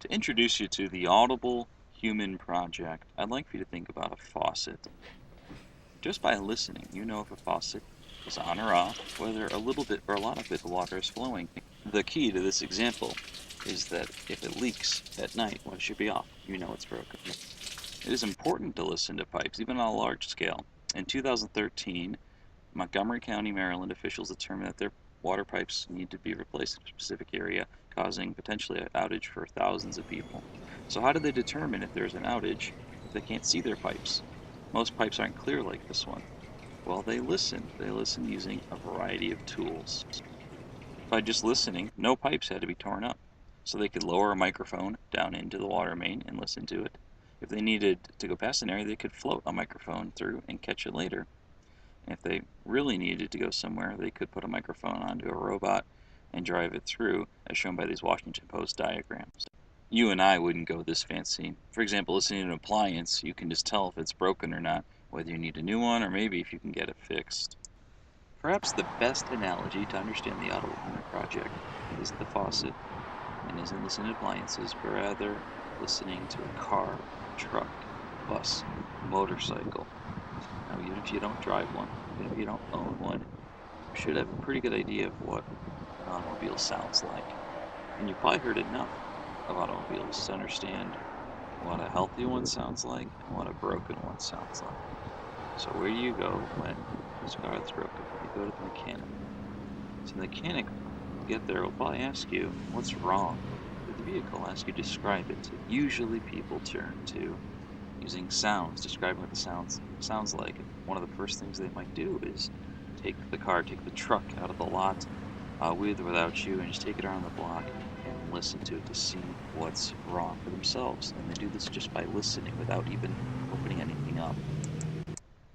To introduce you to the Audible Human Project, I'd like for you to think about a faucet. Just by listening, you know if a faucet is on or off, whether a little bit or a lot of it water is flowing. The key to this example is that if it leaks at night when it should be off, you know it's broken. It is important to listen to pipes, even on a large scale. In 2013, Montgomery County, Maryland officials determined that their water pipes need to be replaced in a specific area, causing potentially an outage for thousands of people. So how do they determine if there's an outage if they can't see their pipes? Most pipes aren't clear like this one. Well, they listen. They listen using a variety of tools. By just listening, no pipes had to be torn up. So they could lower a microphone down into the water main and listen to it. If they needed to go past an area, they could float a microphone through and catch it later. If they really needed to go somewhere, they could put a microphone onto a robot and drive it through, as shown by these Washington Post diagrams. You and I wouldn't go this fancy. For example, listening to an appliance, you can just tell if it's broken or not, whether you need a new one or maybe if you can get it fixed. Perhaps the best analogy to understand the Audible Human Project isn't the faucet and isn't listening to appliances, but rather listening to a car, truck, bus, motorcycle. Now, even if you don't drive one, even if you don't own one, you should have a pretty good idea of what an automobile sounds like. And you've probably heard enough of automobiles to understand what a healthy one sounds like and what a broken one sounds like. So where do you go when there's a car that's broken? You go to the mechanic. So the mechanic will get there, will probably ask you what's wrong with the vehicle, ask you to describe it. Usually people turn to using sounds, describing what the sounds like. One of the first things they might do is take the truck out of the lot, with or without you, and just take it around the block and listen to it to see what's wrong for themselves. And they do this just by listening without even opening anything up.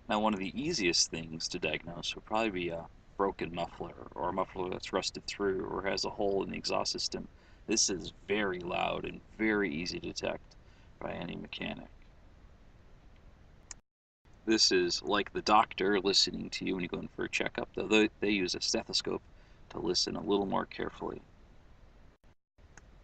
Now, one of the easiest things to diagnose would probably be a broken muffler, or a muffler that's rusted through or has a hole in the exhaust system. This is very loud and very easy to detect by any mechanic. This is like the doctor listening to you when you go in for a checkup, though they use a stethoscope to listen a little more carefully.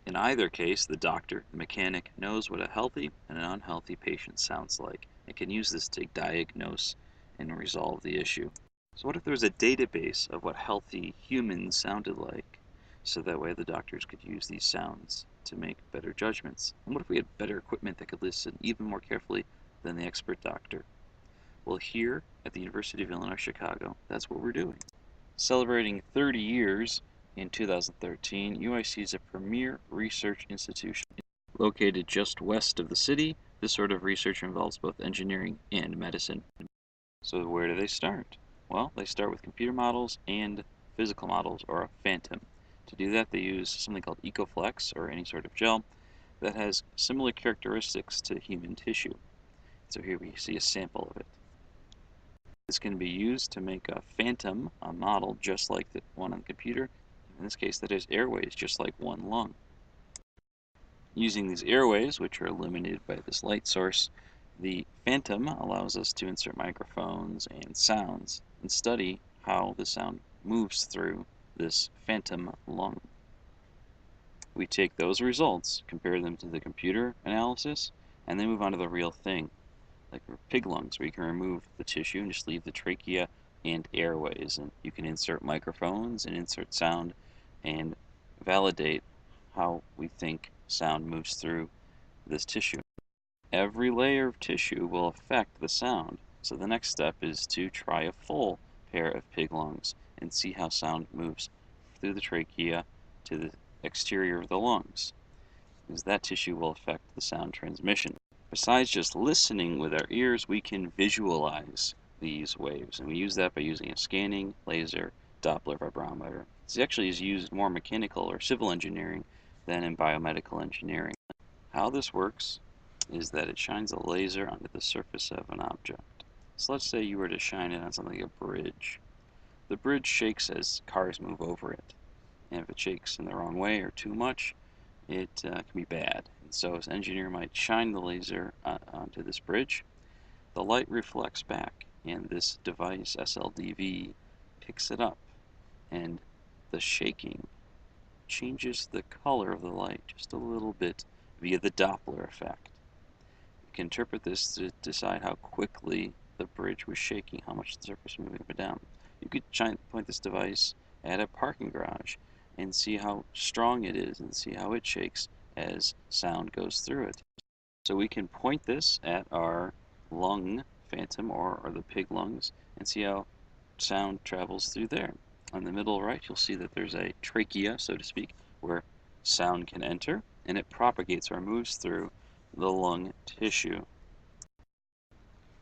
In either case, the doctor, the mechanic, knows what a healthy and an unhealthy patient sounds like and can use this to diagnose and resolve the issue. So what if there was a database of what healthy humans sounded like, so that way the doctors could use these sounds to make better judgments? And what if we had better equipment that could listen even more carefully than the expert doctor? Well, here at the University of Illinois Chicago, that's what we're doing. Celebrating 30 years in 2013, UIC is a premier research institution. Located just west of the city, this sort of research involves both engineering and medicine. So where do they start? Well, they start with computer models and physical models, or a phantom. To do that, they use something called EcoFlex, or any sort of gel, that has similar characteristics to human tissue. So here we see a sample of it. This can be used to make a phantom, a model just like the one on the computer. In this case, that is airways, just like one lung. Using these airways, which are illuminated by this light source, the phantom allows us to insert microphones and sounds and study how the sound moves through this phantom lung. We take those results, compare them to the computer analysis, and then move on to the real thing, like pig lungs, where you can remove the tissue and just leave the trachea and airways, and you can insert microphones and insert sound and validate how we think sound moves through this tissue. Every layer of tissue will affect the sound, so the next step is to try a full pair of pig lungs and see how sound moves through the trachea to the exterior of the lungs, because that tissue will affect the sound transmission. Besides just listening with our ears, we can visualize these waves, and we use that by using a scanning, laser, Doppler vibrometer. This actually is used more mechanical or civil engineering than in biomedical engineering. How this works is that it shines a laser onto the surface of an object. So let's say you were to shine it on something like a bridge. The bridge shakes as cars move over it, and if it shakes in the wrong way or too much, it can be bad. And so an engineer might shine the laser onto this bridge. The light reflects back, and this device, SLDV, picks it up, and the shaking changes the color of the light just a little bit via the Doppler effect. You can interpret this to decide how quickly the bridge was shaking, how much the surface was moving up and down. You could point this device at a parking garage and see how strong it is and see how it shakes as sound goes through it. So we can point this at our lung phantom or the pig lungs and see how sound travels through there. On the middle right, you'll see that there's a trachea, so to speak, where sound can enter, and it propagates or moves through the lung tissue.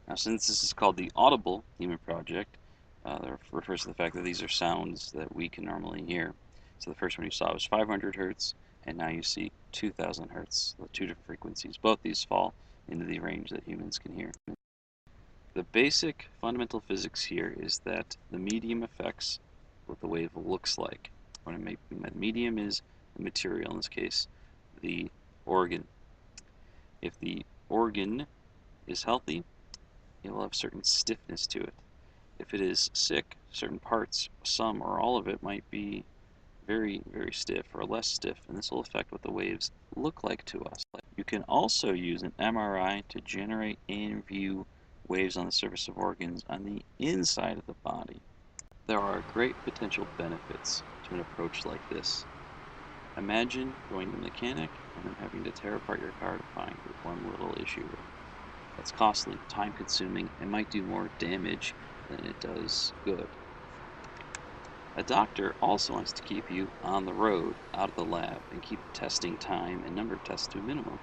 Now, since this is called the Audible Human Project, that refers to the fact that these are sounds that we can normally hear. So the first one you saw was 500 hertz, and now you see 2000 hertz, the two different frequencies. Both these fall into the range that humans can hear. The basic fundamental physics here is that the medium affects what the wave looks like. What I mean by medium is the material, in this case, the organ. If the organ is healthy, it will have certain stiffness to it. If it is sick, certain parts, some or all of it, might be very, very stiff or less stiff, and this will affect what the waves look like to us. You can also use an MRI to generate and view waves on the surface of organs on the inside of the body. There are great potential benefits to an approach like this. Imagine going to the mechanic and then having to tear apart your car to find one little issue. That's costly, time-consuming, and might do more damage than it does good. A doctor also wants to keep you on the road, out of the lab, and keep testing time and number of tests to a minimum.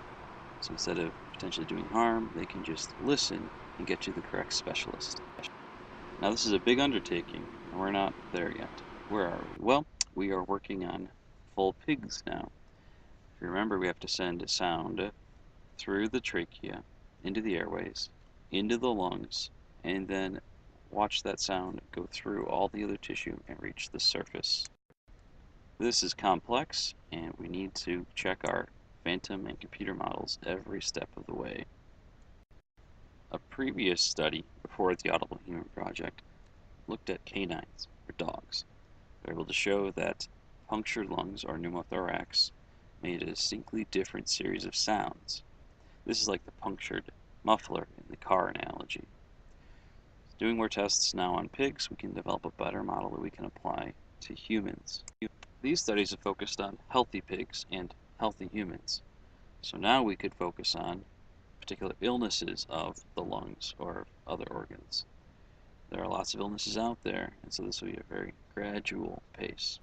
So instead of potentially doing harm, they can just listen and get you the correct specialist. Now this is a big undertaking, and we're not there yet. Where are we? Well, we are working on full pigs now. If you remember, we have to send sound through the trachea, into the airways, into the lungs, and then watch that sound go through all the other tissue and reach the surface. This is complex, and we need to check our phantom and computer models every step of the way. A previous study before the Audible Human Project looked at canines, or dogs. They were able to show that punctured lungs, or pneumothorax, made a distinctly different series of sounds. This is like the punctured muffler in the car analogy. Doing more tests now on pigs, we can develop a better model that we can apply to humans. These studies have focused on healthy pigs and healthy humans. So now we could focus on particular illnesses of the lungs or other organs. There are lots of illnesses out there, and so this will be a very gradual pace.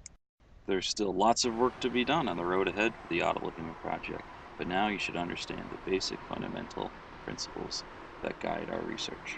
There's still lots of work to be done on the road ahead for the Audible Human Project, but now you should understand the basic fundamental principles that guide our research.